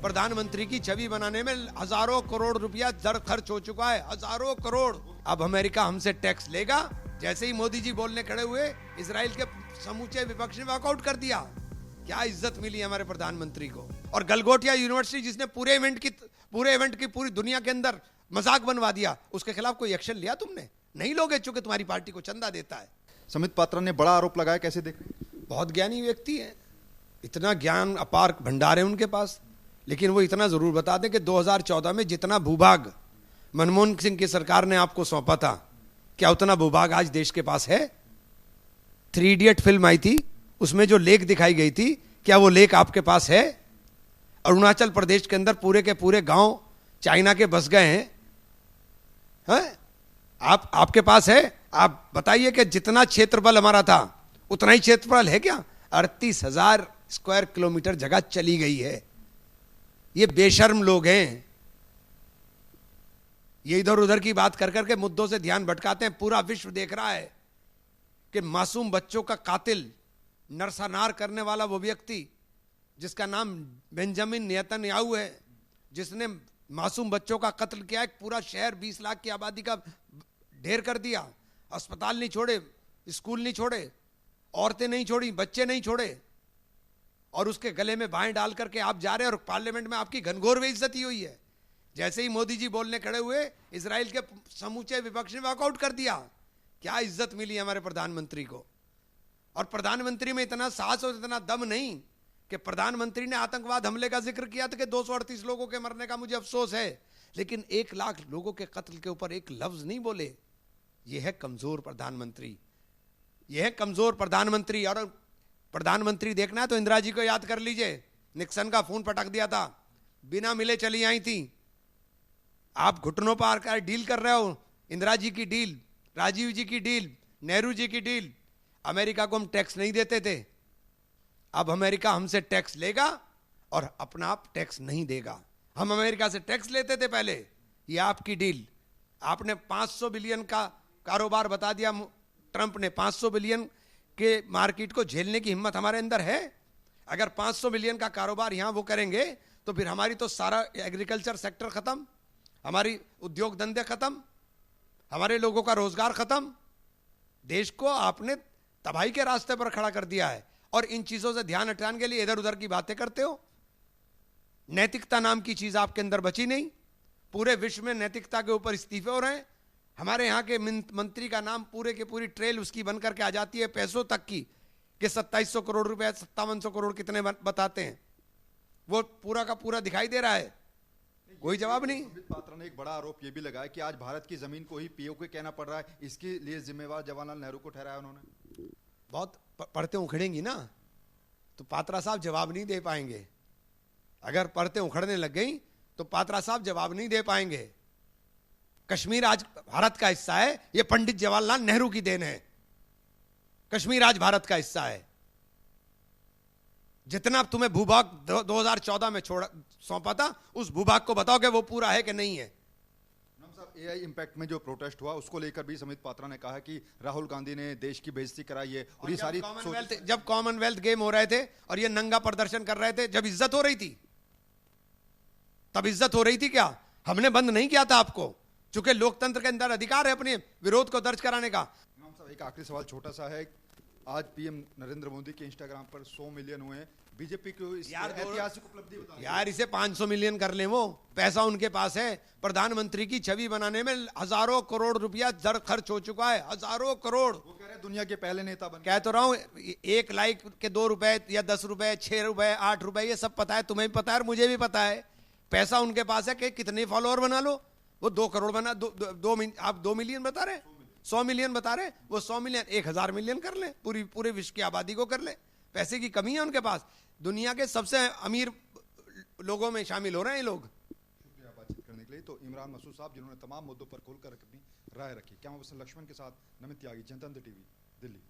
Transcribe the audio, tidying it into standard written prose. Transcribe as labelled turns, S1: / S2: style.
S1: प्रधानमंत्री की छवि बनाने में हजारों करोड़ रुपया जड़ खर्च हो चुका है, हजारों करोड़। अब अमेरिका हमसे टैक्स लेगा। जैसे ही मोदी जी बोलने खड़े हुए, इजराइल के समूचे विपक्ष ने वॉकआउट कर दिया। क्या इज्जत मिली हमारे प्रधानमंत्री को। और गलगोटिया यूनिवर्सिटी जिसने पूरे इवेंट की पूरी दुनिया के अंदर मजाक बनवा दिया, उसके खिलाफ कोई एक्शन लिया तुमने? नहीं लोगे, चूंकि तुम्हारी पार्टी को चंदा देता है।
S2: समित पात्रा ने बड़ा आरोप लगाया, कैसे देख रहे हैं?
S1: बहुत ज्ञानी व्यक्ति है, इतना ज्ञान अपार भंडार है उनके पास। लेकिन वो इतना जरूर बता दें कि 2014 में जितना भूभाग मनमोहन सिंह की सरकार ने आपको सौंपा था, क्या उतना भूभाग आज देश के पास है? 3 इडियट फिल्म आई थी, उसमें जो लेक दिखाई गई थी, क्या वो लेक आपके पास है? अरुणाचल प्रदेश के अंदर पूरे के पूरे गांव चाइना के बस गए हैं, है? आपके पास है? आप बताइए कि जितना क्षेत्रफल हमारा था उतना ही क्षेत्रफल है क्या? 38,000 स्क्वायर किलोमीटर जगह चली गई है। ये बेशर्म लोग हैं, ये इधर उधर की बात कर करके मुद्दों से ध्यान भटकाते हैं। पूरा विश्व देख रहा है कि मासूम बच्चों का कातिल, नरसंहार करने वाला वो व्यक्ति जिसका नाम बेंजामिन नेतन्याहू है, जिसने मासूम बच्चों का कत्ल किया, एक पूरा शहर 20 लाख की आबादी का ढेर कर दिया, अस्पताल नहीं छोड़े, स्कूल नहीं छोड़े, औरतें नहीं छोड़ी, बच्चे नहीं छोड़े, और उसके गले में बाहें डाल करके आप जा रहे हैं और पार्लियामेंट में आपकी घनघोर बेइज्जती हुई है। जैसे ही मोदी जी बोलने खड़े हुए, इजराइल के समूचे विपक्ष ने वॉकआउट कर दिया। क्या इज्जत मिली हमारे प्रधानमंत्री को। और प्रधानमंत्री में इतना साहस और इतना दम नहीं कि प्रधानमंत्री ने आतंकवाद हमले का जिक्र किया था कि 238 लोगों के मरने का मुझे अफसोस है, लेकिन 1 लाख लोगों के कत्ल के ऊपर एक लफ्ज नहीं बोले। यह है कमजोर प्रधानमंत्री, यह है कमजोर प्रधानमंत्री। और प्रधानमंत्री देखना है तो इंदिरा जी को याद कर लीजिए, निक्सन का फोन पटक दिया था, बिना मिले चली आई थी। आप घुटनों पर आकर डील कर रहे हो। इंदिरा जी की डील, राजीव जी की डील, नेहरू जी की डील। अमेरिका को हम टैक्स नहीं देते थे, अब अमेरिका हमसे टैक्स लेगा और अपना आप टैक्स नहीं देगा। हम अमेरिका से टैक्स लेते थे पहले, ये आपकी डील। आपने 500 बिलियन का कारोबार बता दिया ट्रंप ने। 500 बिलियन के मार्केट को झेलने की हिम्मत हमारे अंदर है? अगर 500 बिलियन का कारोबार यहां वो करेंगे तो फिर हमारी तो सारा एग्रीकल्चर सेक्टर खत्म, हमारी उद्योग धंधे खत्म, हमारे लोगों का रोजगार खत्म। देश को आपने तबाही के रास्ते पर खड़ा कर दिया है और इन चीजों से ध्यान हटाने के लिए इधर उधर की बातें करते हो। नैतिकता नाम की चीज आपके अंदर बची नहीं। पूरे विश्व में नैतिकता के ऊपर इस्तीफे हो रहे हैं। हमारे यहाँ के मंत्री का नाम पूरे के पूरी ट्रेल उसकी बन करके आ जाती है पैसों तक की, कि 2700 करोड़ रुपए, 5700 करोड़ कितने बताते हैं, वो पूरा का पूरा दिखाई दे रहा है, कोई जवाब नहीं।
S2: समित पात्रा ने एक बड़ा आरोप ये भी लगाया कि आज भारत की जमीन को ही पीओके कहना पड़ रहा है, इसके लिए जिम्मेवार जवाहरलाल नेहरू को ठहराया उन्होंने।
S1: बहुत पढ़ते उखड़ेंगी ना तो पात्रा साहब जवाब नहीं दे पाएंगे। अगर पढ़ते उखड़ने लग गई तो पात्रा साहब जवाब नहीं दे पाएंगे। कश्मीर आज भारत का हिस्सा है, यह पंडित जवाहरलाल नेहरू की देन है। कश्मीर आज भारत का हिस्सा है। जितना तुम्हें भूभाग 2014 में सौंपा था, उस भूभाग को बताओ कि वो पूरा है कि नहीं है।
S2: एआई इंपैक्ट में जो प्रोटेस्ट हुआ उसको लेकर भी समित पात्रा ने कहा कि राहुल गांधी ने देश की बेइज्जती कराई है। और ये सारी
S1: जब कॉमनवेल्थ गेम हो रहे थे और ये नंगा प्रदर्शन कर रहे थे, जब इज्जत हो रही थी, तब इज्जत हो रही थी क्या? हमने बंद नहीं किया था आपको, चूंकि लोकतंत्र के अंदर अधिकार है अपने विरोध को दर्ज कराने का।
S2: इमाम साहब, एक आखिरी सवाल छोटा सा है। आज पीएम नरेंद्र मोदी के इंस्टाग्राम पर 100 मिलियन हुए हैं। बीजेपी को ऐतिहासिक उपलब्धि बताइए।
S1: यार इसे 500 मिलियन कर ले, वो पैसा उनके पास है। प्रधानमंत्री की छवि बनाने में हजारों करोड़ रुपया जड़ खर्च हो चुका है, हजारों करोड़।
S2: वो कह रहे हैं दुनिया के पहले नेता बन।
S1: कह तो रहा हूं, 1 लाइक के 2 रुपए या 10 रुपए, 6 रुपए, 8 रुपए, ये सब पता है, तुम्हें भी पता है और मुझे भी पता है। पैसा उनके पास है कि कितने फॉलोअर बना लो। वो 2 करोड़ बना, आप 2 मिलियन बता रहे, 100 मिलियन बता रहे, वो 100 मिलियन 1000 मिलियन कर ले, पूरे विश्व की आबादी को कर ले। पैसे की कमी है उनके पास। दुनिया के सबसे अमीर लोगों में शामिल हो रहे हैं ये लोग।
S2: शुक्रिया बातचीत करने के लिए। तो इमरान मसूद साहब, जिन्होंने तमाम मुद्दों पर खुलकर अपनी राय रखी। क्या मैं लक्ष्मण के साथ नमित त्यागी, जनतंत्र टीवी, दिल्ली।